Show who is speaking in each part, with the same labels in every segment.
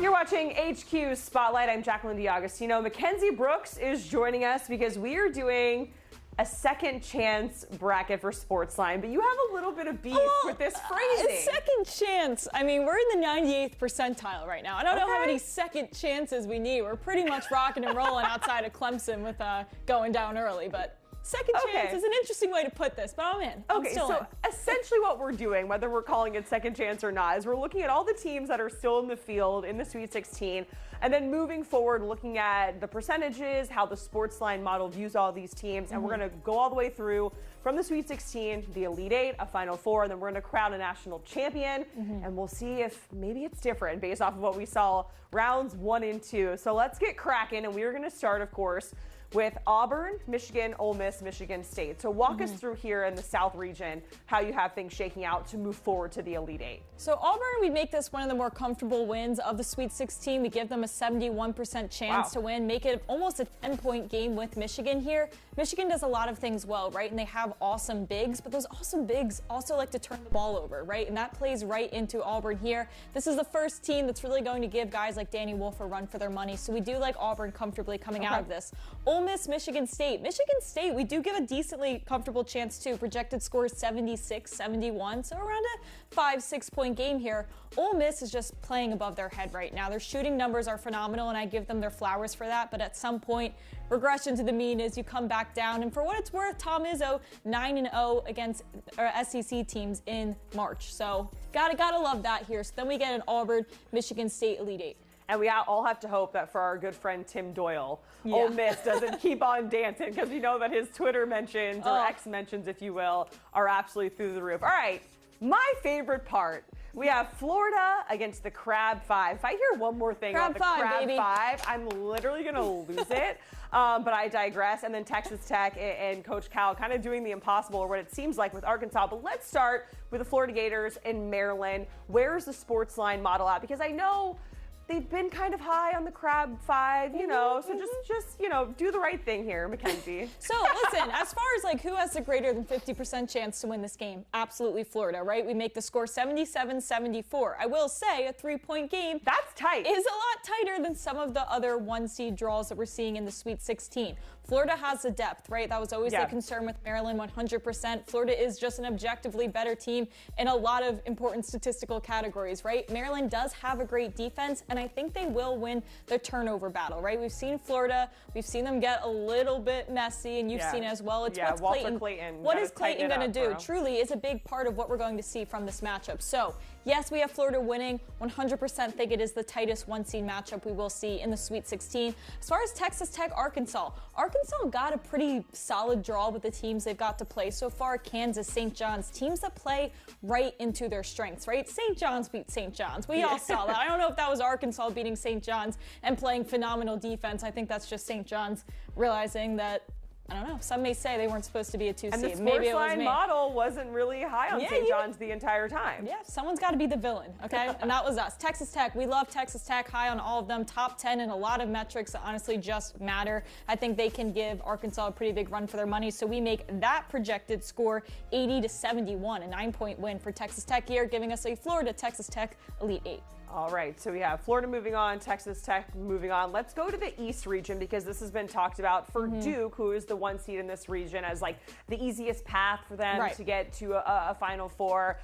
Speaker 1: You're watching HQ Spotlight. I'm Jacqueline D'Agostino. Mackenzie Brooks is joining us because we are doing a second chance bracket for Sportsline, but you have a little bit of beef with this phrasing.
Speaker 2: Second chance. I mean, we're in the 98th percentile right now. I don't know how many second chances we need. We're pretty much rocking and rolling outside of Clemson with going down early, but second chance is an interesting way to put this, but I'm in.
Speaker 1: Essentially what we're doing, whether we're calling it second chance or not, is we're looking at all the teams that are still in the field in the Sweet 16, and then moving forward, looking at the percentages, how the Sportsline model views all these teams, and we're going to go all the way through from the Sweet 16 to the Elite Eight, a Final Four, and then we're going to crown a national champion, and we'll see if maybe it's different based off of what we saw rounds 1 and 2. So let's get cracking, and we are going to start, of course, with Auburn, Michigan, Ole Miss, Michigan State. So walk us through here in the South region how you have things shaking out to move forward to the Elite Eight.
Speaker 2: So Auburn, we make this one of the more comfortable wins of the Sweet 16. We give them a 71% chance to win, make it almost a 10-point game with Michigan here. Michigan does a lot of things well, right? And they have awesome bigs, but those awesome bigs also like to turn the ball over, right? And that plays right into Auburn here. This is the first team that's really going to give guys like Danny Wolf a run for their money. So we do like Auburn comfortably coming out of this. Ole Miss, Michigan State. Michigan State, we do give a decently comfortable chance too. Projected score is 76-71, so around a 5-6 point game here. Ole Miss is just playing above their head right now. Their shooting numbers are phenomenal, and I give them their flowers for that, but at some point, regression to the mean is you come back down. And for what it's worth, Tom Izzo 9-0 against SEC teams in March. So gotta love that here. So then we get an Auburn, Michigan State Elite Eight.
Speaker 1: And we all have to hope that for our good friend Tim Doyle, Ole Miss doesn't keep on dancing, because we know that his Twitter mentions, or X mentions, if you will, are absolutely through the roof. All right, my favorite part. We have Florida against the Crab Five. If I hear one more thing about the Crab Five, I'm literally going to lose it. But I digress. And then Texas Tech and Coach Cal kind of doing the impossible, or what it seems like with Arkansas. But let's start with the Florida Gators in Maryland. Where's the Sportsline model at? Because I know they've been kind of high on the Crab Five, you know, so just do the right thing here, Mackenzie.
Speaker 2: So listen, as far as like who has the greater than 50% chance to win this game, absolutely Florida, right? We make the score 77-74. I will say a 3-point game.
Speaker 1: That's tight.
Speaker 2: Is a lot tighter than some of the other 1-seed draws that we're seeing in the Sweet 16. Florida has the depth, right? That was always the concern with Maryland, 100%. Florida is just an objectively better team in a lot of important statistical categories, right? Maryland does have a great defense, and I think they will win the turnover battle, right? We've seen Florida, we've seen them get a little bit messy, and you've seen as well. It's what's Clayton. What is Clayton going to do? Bro. Truly is a big part of what we're going to see from this matchup. So yes, we have Florida winning. 100% think it is the tightest 1-seed matchup we will see in the Sweet 16. As far as Texas Tech, Arkansas got a pretty solid draw with the teams they've got to play so far. Kansas, St. John's, teams that play right into their strengths, right? St. John's beat St. John's. We all saw that. I don't know if that was Arkansas beating St. John's and playing phenomenal defense. I think that's just St. John's realizing that, I don't know, some may say they weren't supposed to be a 2-seed.
Speaker 1: And the
Speaker 2: Sportsline
Speaker 1: model wasn't really high on St. John's the entire time.
Speaker 2: Yeah, someone's got to be the villain, okay? And that was us. Texas Tech, we love Texas Tech, high on all of them, top 10 in a lot of metrics that honestly just matter. I think they can give Arkansas a pretty big run for their money, so we make that projected score 80-71, a 9-point win for Texas Tech here, giving us a Florida-Texas Tech Elite Eight.
Speaker 1: All right, so we have Florida moving on, Texas Tech moving on. Let's go to the East region, because this has been talked about for Duke, who is the 1 seed in this region, as like the easiest path for them to get to a Final Four.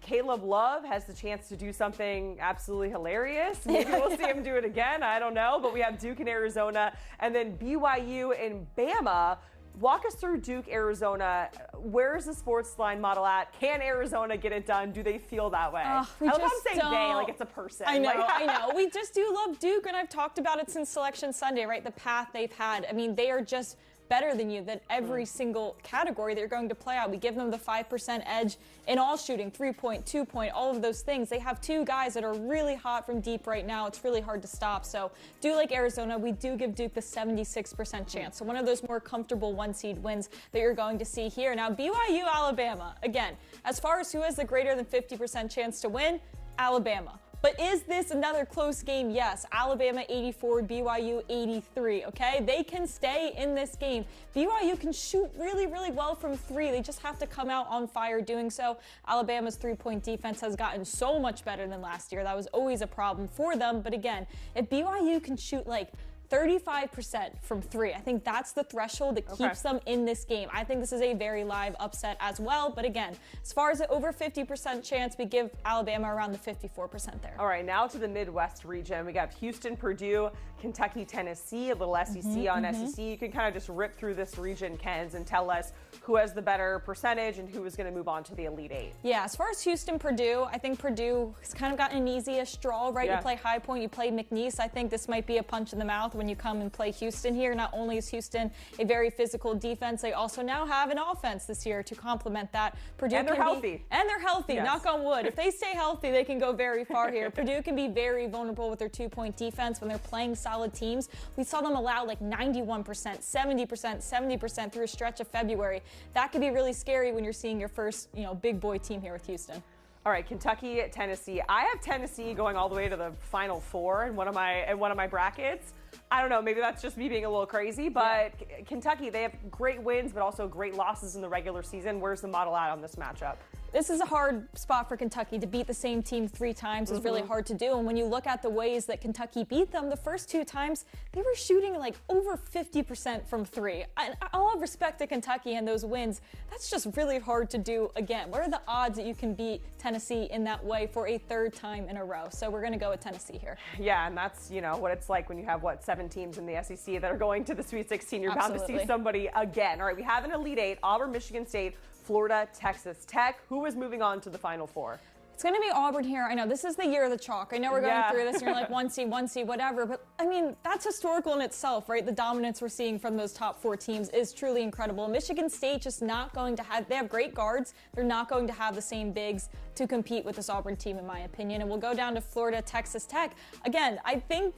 Speaker 1: Caleb Love has the chance to do something absolutely hilarious. Maybe we'll see him do it again. I don't know. But we have Duke and Arizona, and then BYU and Bama. Walk us through Duke, Arizona. Where is the Sportsline model at? Can Arizona get it done? Do they feel that way? I love how I'm saying they, like it's a person.
Speaker 2: I know, I know. We just do love Duke, and I've talked about it since Selection Sunday, right? The path they've had. I mean, they are just better than you than every single category they're going to play out. We give them the 5% edge in all shooting, 3-point, 2-point, all of those things. They have two guys that are really hot from deep right now. It's really hard to stop. So do like Arizona, we do give Duke the 76% chance. So one of those more comfortable 1-seed wins that you're going to see here. Now BYU, Alabama, again, as far as who has the greater than 50% chance to win, Alabama. But is this another close game? Yes. Alabama 84, BYU 83, okay? They can stay in this game. BYU can shoot really, really well from three. They just have to come out on fire doing so. Alabama's three-point defense has gotten so much better than last year. That was always a problem for them. But again, if BYU can shoot like 35% from three, I think that's the threshold that keeps them in this game. I think this is a very live upset as well. But again, as far as the over 50% chance, we give Alabama around the 54% there.
Speaker 1: All right, now to the Midwest region. We got Houston, Purdue, Kentucky, Tennessee, a little SEC on SEC. You can kind of just rip through this region, Kens, and tell us who has the better percentage and who is going to move on to the Elite Eight.
Speaker 2: Yeah, as far as Houston, Purdue, I think Purdue has kind of gotten an easy-ish draw, right?
Speaker 1: Yeah.
Speaker 2: You play High Point, you play McNeese. I think this might be a punch in the mouth when you come and play Houston here. Not only is Houston a very physical defense, they also now have an offense this year to complement that. Purdue
Speaker 1: and they're healthy.
Speaker 2: And they're healthy,
Speaker 1: yes.
Speaker 2: Knock on wood. If they stay healthy, they can go very far here. Purdue can be very vulnerable with their two-point defense when they're playing solid teams. We saw them allow like 91%, 70% through a stretch of February. That could be really scary when you're seeing your first, big boy team here with Houston.
Speaker 1: All right, Kentucky, Tennessee. I have Tennessee going all the way to the Final Four in one of my brackets. I don't know, maybe that's just me being a little crazy, but yeah. Kentucky, they have great wins, but also great losses in the regular season. Where's the model at on this matchup?
Speaker 2: This is a hard spot for Kentucky. To beat the same team 3 times is really hard to do. And when you look at the ways that Kentucky beat them, the first 2 times, they were shooting like over 50% from 3. I'll have respect to Kentucky and those wins. That's just really hard to do again. What are the odds that you can beat Tennessee in that way for a 3rd time in a row? So we're going to go with Tennessee here.
Speaker 1: Yeah, and that's, what it's like when you have, 7 teams in the SEC that are going to the Sweet 16. You're bound to see somebody again. All right, we have an Elite Eight, Auburn, Michigan State, Florida, Texas Tech. Who is moving on to the Final Four?
Speaker 2: It's going to be Auburn here. I know this is the year of the chalk. I know we're going through this and you're like 1 seed, whatever. But I mean, that's historical in itself, right? The dominance we're seeing from those top 4 teams is truly incredible. Michigan State just not going to have, they have great guards. They're not going to have the same bigs to compete with this Auburn team, in my opinion. And we'll go down to Florida, Texas Tech. Again, I think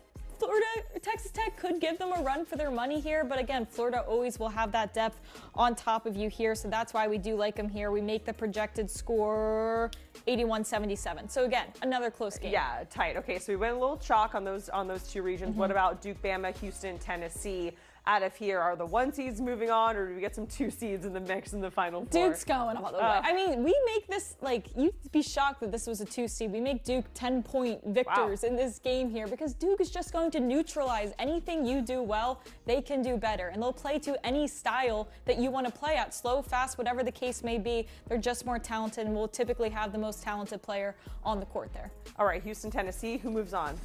Speaker 2: Texas Tech could give them a run for their money here, but again, Florida always will have that depth on top of you here, so that's why we do like them here. We make the projected score 81-77. So again, another close game.
Speaker 1: Yeah, tight. Okay, so we went a little chalk on those 2 regions. What about Duke, Bama, Houston, Tennessee? Out of here, are the 1 seeds moving on, or do we get some 2 seeds in the mix in the Final Four?
Speaker 2: Duke's going all the way. I mean, we make this, you'd be shocked that this was a 2 seed. We make Duke 10-point victors in this game here because Duke is just going to neutralize anything you do well, they can do better. And they'll play to any style that you want to play at, slow, fast, whatever the case may be. They're just more talented and will typically have the most talented player on the court there.
Speaker 1: All right, Houston, Tennessee, who moves on?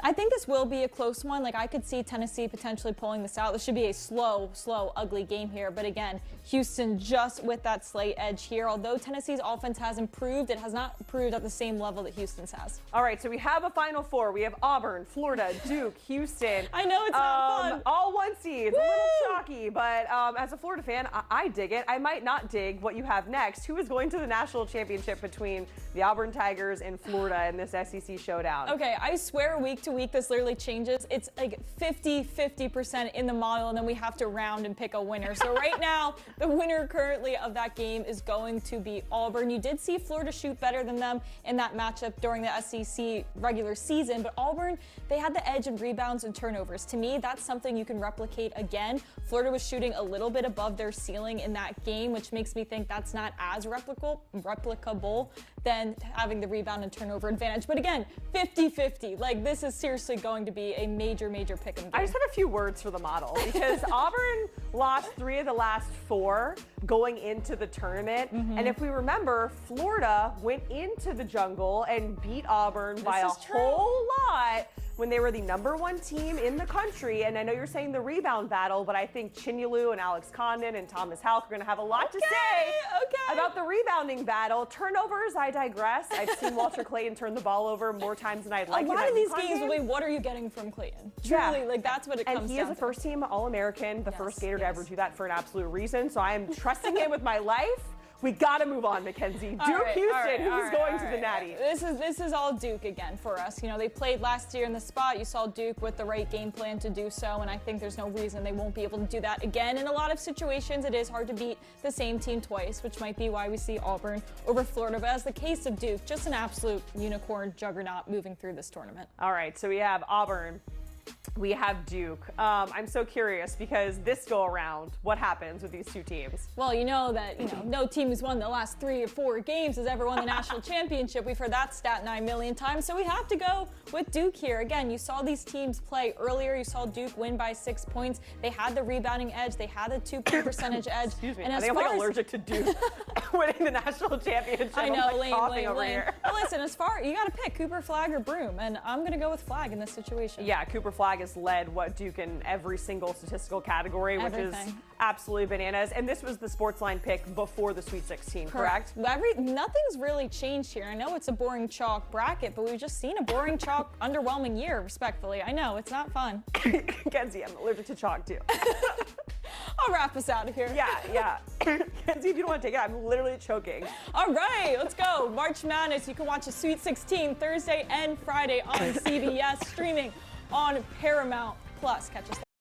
Speaker 2: I think this will be a close one. I could see Tennessee potentially pulling this out. This should be a slow, ugly game here. But again, Houston just with that slight edge here. Although Tennessee's offense has improved, it has not improved at the same level that Houston's has.
Speaker 1: All right, so we have a Final Four. We have Auburn, Florida, Duke, Houston.
Speaker 2: I know it's not fun.
Speaker 1: All 1 seeds. Woo! A little chalky, but as a Florida fan, I dig it. I might not dig what you have next. Who is going to the national championship between the Auburn Tigers and Florida in this SEC showdown?
Speaker 2: Okay, I swear week to week this literally changes. It's like 50% in the model, and then we have to round and pick a winner. So right now, the winner currently of that game is going to be Auburn. You did see Florida shoot better than them in that matchup during the SEC regular season, but Auburn, they had the edge in rebounds and turnovers. To me, that's something you can replicate again. Florida was shooting a little bit above their ceiling in that game, which makes me think that's not as replicable than having the rebound and turnover advantage. But again, 50-50. This is seriously going to be a major pick 'em game.
Speaker 1: I just have a few words for the model because Auburn lost 3 of the last 4 going into the tournament. And if we remember, Florida went into the jungle and beat Auburn by a whole lot when they were the #1 team in the country. And I know you're saying the rebound battle, but I think Chinyelu and Alex Condon and Thomas Houck are going to have a lot to say about the rebounding battle. Turnovers, I digress. I've seen Walter Clayton turn the ball over more times than I'd like.
Speaker 2: A lot of these games, what are you getting from Clayton? Truly, that's what it comes down to.
Speaker 1: And he is a first-team All-American, the first Gator to ever do that for an absolute reason. So I am trusting him with my life. We got to move on, Mackenzie. Duke Houston, who's going to the Natty?
Speaker 2: This is all Duke again for us. You know, they played last year in the spot. You saw Duke with the right game plan to do so, and I think there's no reason they won't be able to do that again. In a lot of situations, it is hard to beat the same team twice, which might be why we see Auburn over Florida. But as the case of Duke, just an absolute unicorn juggernaut moving through this tournament.
Speaker 1: All right, so we have Auburn. We have Duke. I'm so curious because this go around, what happens with these two teams?
Speaker 2: Well, you know that no team who's won the last 3 or 4 games has ever won the national championship. We've heard that stat 9 million times. So we have to go with Duke here. Again, you saw these teams play earlier. You saw Duke win by 6 points. They had the rebounding edge. They had the 2-point percentage edge.
Speaker 1: Excuse me. And I think I'm allergic to Duke winning the national championship.
Speaker 2: I know,
Speaker 1: lame.
Speaker 2: Well, listen, you got to pick Cooper, Flag, or Broom, and I'm going to go with Flag in this situation.
Speaker 1: Yeah, Cooper Flag has led Duke in every single statistical category, which is absolutely bananas. And this was the Sportsline pick before the Sweet 16, correct?
Speaker 2: Nothing's really changed here. I know it's a boring chalk bracket, but we've just seen a boring chalk, underwhelming year, respectfully. I know, it's not fun.
Speaker 1: Kenzie, I'm allergic to chalk too.
Speaker 2: I'll wrap us out of here.
Speaker 1: Yeah. Kenzie, if you don't want to take it, I'm literally choking.
Speaker 2: All right, let's go. March Madness. You can watch the Sweet 16 Thursday and Friday on CBS, streaming on Paramount Plus. Catch us there.